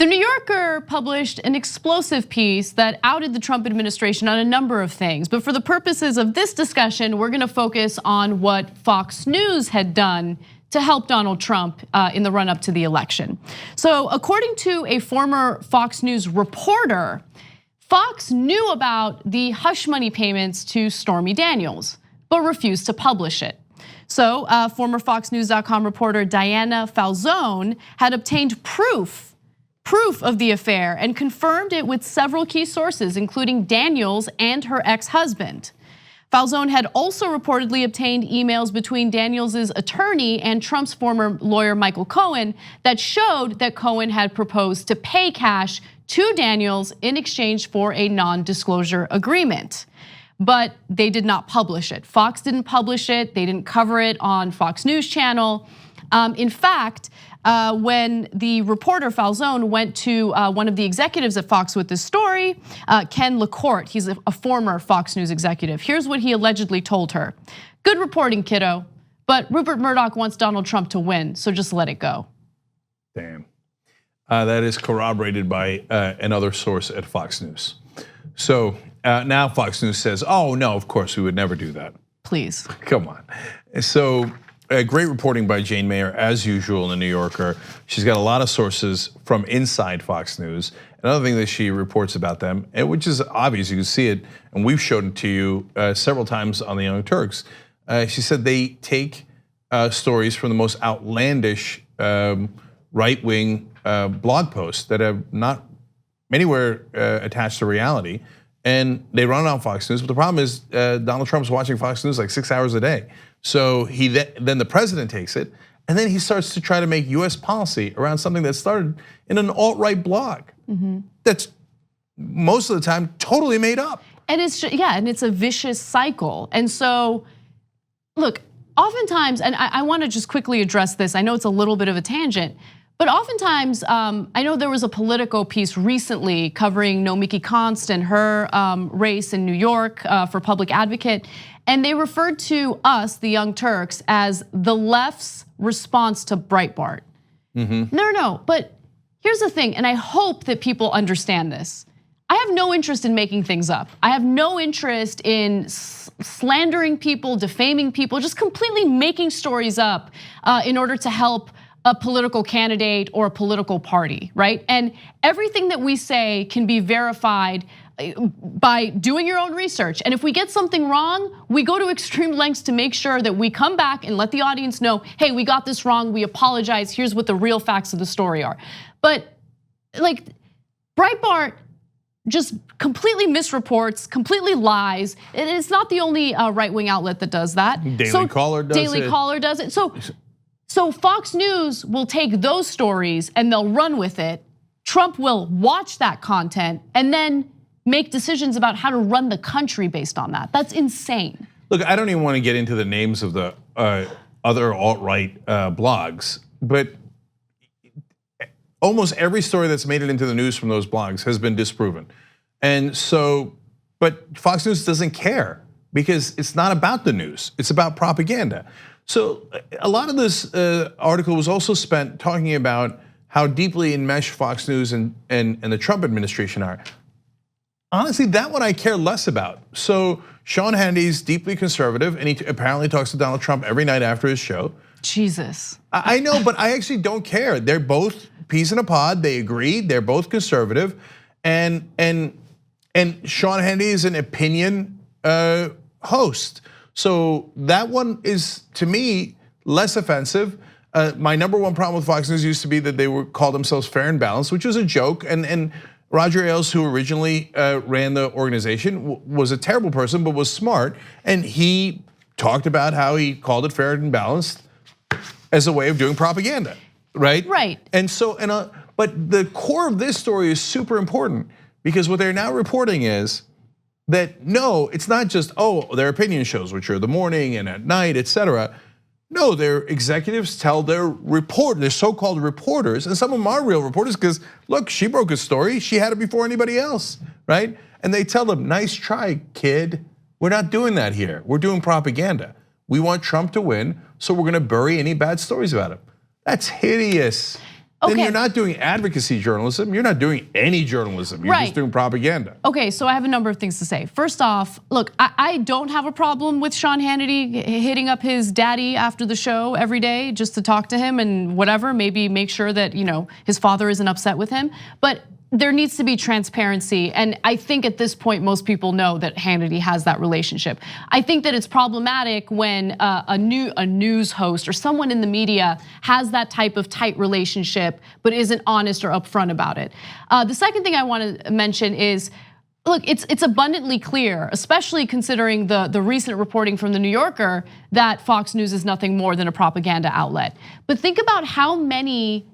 The New Yorker published an explosive piece that outed the Trump administration on a number of things. But for the purposes of this discussion, we're gonna focus on what Fox News had done to help Donald Trump in the run up to the election. So according to a former Fox News reporter, Fox knew about the hush money payments to Stormy Daniels, but refused to publish it. So former FoxNews.com reporter Diana Falzone had obtained proof of the affair and confirmed it with several key sources, including Daniels and her ex-husband. Falzone had also reportedly obtained emails between Daniels' attorney and Trump's former lawyer Michael Cohen that showed that Cohen had proposed to pay cash to Daniels in exchange for a non-disclosure agreement. But they did not publish it. Fox didn't publish it, they didn't cover it on Fox News Channel. In fact, when the reporter Falzone went to one of the executives at Fox with this story, Ken LaCourte, he's a former Fox News executive. Here's what he allegedly told her. Good reporting, kiddo, but Rupert Murdoch wants Donald Trump to win, so just let it go. Damn. That is corroborated by another source at Fox News. So now Fox News says, oh no, of course we would never do that. Please. Come on. So great reporting by Jane Mayer, as usual in the New Yorker. She's got a lot of sources from inside Fox News. Another thing that she reports about them, and which is obvious, you can see it, and we've shown it to you several times on the Young Turks. She said they take stories from the most outlandish right-wing blog posts that have not anywhere attached to reality, and they run it on Fox News. But the problem is Donald Trump's watching Fox News like 6 hours a day. So then the president takes it, and then he starts to try to make US policy around something that started in an alt-right blog. That's most of the time totally made up. And it's a vicious cycle. And so, look, oftentimes, and I wanna just quickly address this, I know it's a little bit of a tangent, but oftentimes, I know there was a Politico piece recently covering Nomiki Konst and her race in New York for public advocate, and they referred to us, the Young Turks, as the left's response to Breitbart. No, but here's the thing, and I hope that people understand this. I have no interest in making things up. I have no interest in slandering people, defaming people, just completely making stories up in order to help a political candidate or a political party, right? And everything that we say can be verified by doing your own research. And if we get something wrong, we go to extreme lengths to make sure that we come back and let the audience know, hey, we got this wrong, we apologize, here's what the real facts of the story are. But like Breitbart just completely misreports, completely lies. And it's not the only right-wing outlet that does that. Daily Caller does it. Daily Caller does it. So Fox News will take those stories and they'll run with it. Trump will watch that content and then make decisions about how to run the country based on that. That's insane. Look, I don't even want to get into the names of the other alt-right blogs, but almost every story that's made it into the news from those blogs has been disproven. And so, but Fox News doesn't care because it's not about the news, it's about propaganda. So a lot of this article was also spent talking about how deeply enmeshed Fox News and the Trump administration are. Honestly, that one I care less about. So Sean Hannity's deeply conservative, and he apparently talks to Donald Trump every night after his show. Jesus. I know, but I actually don't care. They're both peas in a pod. They agree. They're both conservative, and Sean Hannity is an opinion host. So that one is, to me, less offensive. My number one problem with Fox News used to be that they called themselves Fair and Balanced, which was a joke. And Roger Ailes, who originally ran the organization, was a terrible person, but was smart. And he talked about how he called it Fair and Balanced as a way of doing propaganda, right? Right. And so, but the core of this story is super important because what they're now reporting is that no, it's not just, their opinion shows, which are the morning and at night, et cetera. No, their executives tell their so-called reporters, and some of them are real reporters because look, she broke a story, she had it before anybody else, right? And they tell them, nice try, kid. We're not doing that here, we're doing propaganda. We want Trump to win, so we're gonna bury any bad stories about him. That's hideous. then you're not doing advocacy journalism. You're not doing any journalism. You're just doing propaganda. Okay, so I have a number of things to say. First off, look, I don't have a problem with Sean Hannity hitting up his daddy after the show every day just to talk to him and whatever, maybe make sure that his father isn't upset with him. But there needs to be transparency, and I think at this point most people know that Hannity has that relationship. I think that it's problematic when a news host or someone in the media has that type of tight relationship but isn't honest or upfront about it. The second thing I want to mention is, look, it's abundantly clear, especially considering the recent reporting from the New Yorker, that Fox News is nothing more than a propaganda outlet. But think about how many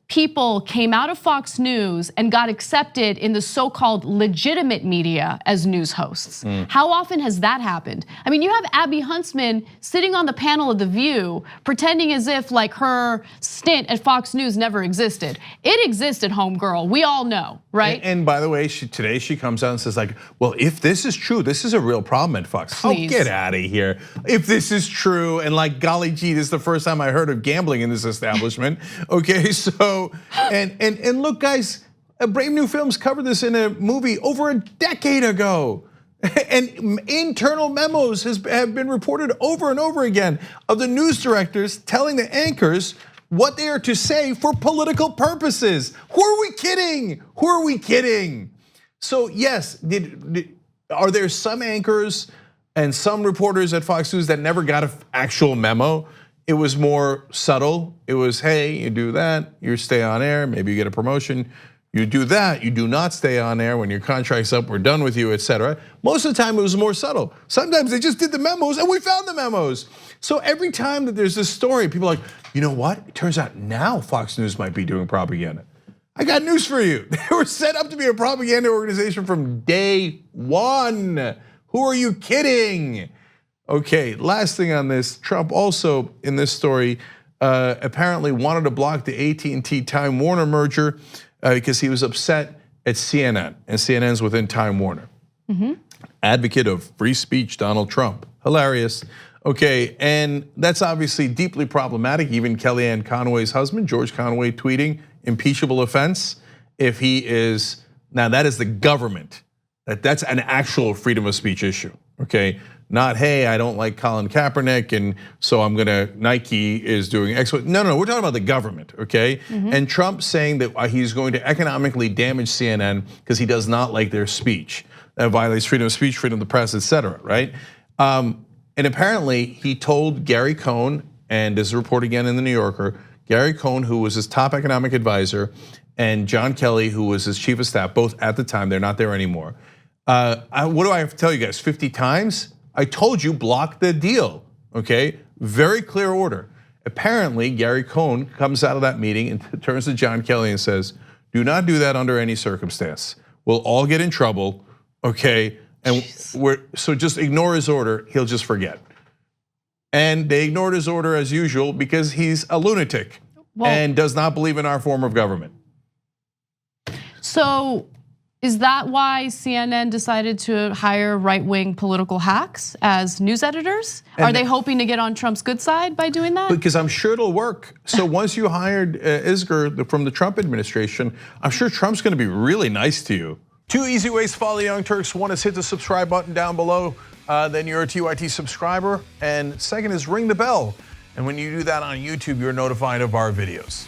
people came out of Fox News and got accepted in the so-called legitimate media as news hosts. How often has that happened? I mean, you have Abby Huntsman sitting on the panel of The View, pretending as if like her stint at Fox News never existed. It existed, homegirl, we all know, right? And by the way, today she comes out and says like, well, if this is true, this is a real problem at Fox. Please. Oh, get out of here. If this is true, and like, golly gee, this is the first time I heard of gambling in this establishment. Okay, so, and look, guys, Brave New Films covered this in a movie over a decade ago. And internal memos have been reported over and over again of the news directors telling the anchors what they are to say for political purposes. Who are we kidding? Who are we kidding? So yes, are there some anchors and some reporters at Fox News that never got an actual memo? It was more subtle. It was, hey, you do that, you stay on air, maybe you get a promotion. You do that, you do not stay on air. When your contract's up, we're done with you, etc. Most of the time it was more subtle. Sometimes they just did the memos and we found the memos. So every time that there's this story, people are like, you know what? It turns out now Fox News might be doing propaganda. I got news for you. They were set up to be a propaganda organization from day one. Who are you kidding? Okay, last thing on this, Trump also in this story apparently wanted to block the AT&T Time Warner merger because he was upset at CNN, and CNN's within Time Warner. Advocate of free speech, Donald Trump, hilarious. Okay, and that's obviously deeply problematic. Even Kellyanne Conway's husband, George Conway, tweeting impeachable offense if he is, now that is the government. That's an actual freedom of speech issue, okay? Not, hey, I don't like Colin Kaepernick and so I'm Nike is doing X. No, we're talking about the government, okay? And Trump saying that he's going to economically damage CNN because he does not like their speech. That violates freedom of speech, freedom of the press, etc. right? And apparently he told Gary Cohn, and there's a report again in the New Yorker, Gary Cohn, who was his top economic advisor, and John Kelly, who was his chief of staff, both at the time, they're not there anymore. What do I have to tell you guys, 50 times? I told you, block the deal, okay? Very clear order. Apparently, Gary Cohn comes out of that meeting and turns to John Kelly and says, do not do that under any circumstance. We'll all get in trouble, okay? And so just ignore his order, he'll just forget. And they ignored his order as usual because he's a lunatic and does not believe in our form of government. So is that why CNN decided to hire right-wing political hacks as news editors? Are they hoping to get on Trump's good side by doing that? Because I'm sure it'll work. So once you hired Uygur from the Trump administration, I'm sure Trump's gonna be really nice to you. 2 easy ways to follow the Young Turks. One is hit the subscribe button down below, then you're a TYT subscriber. And second is ring the bell. And when you do that on YouTube, you're notified of our videos.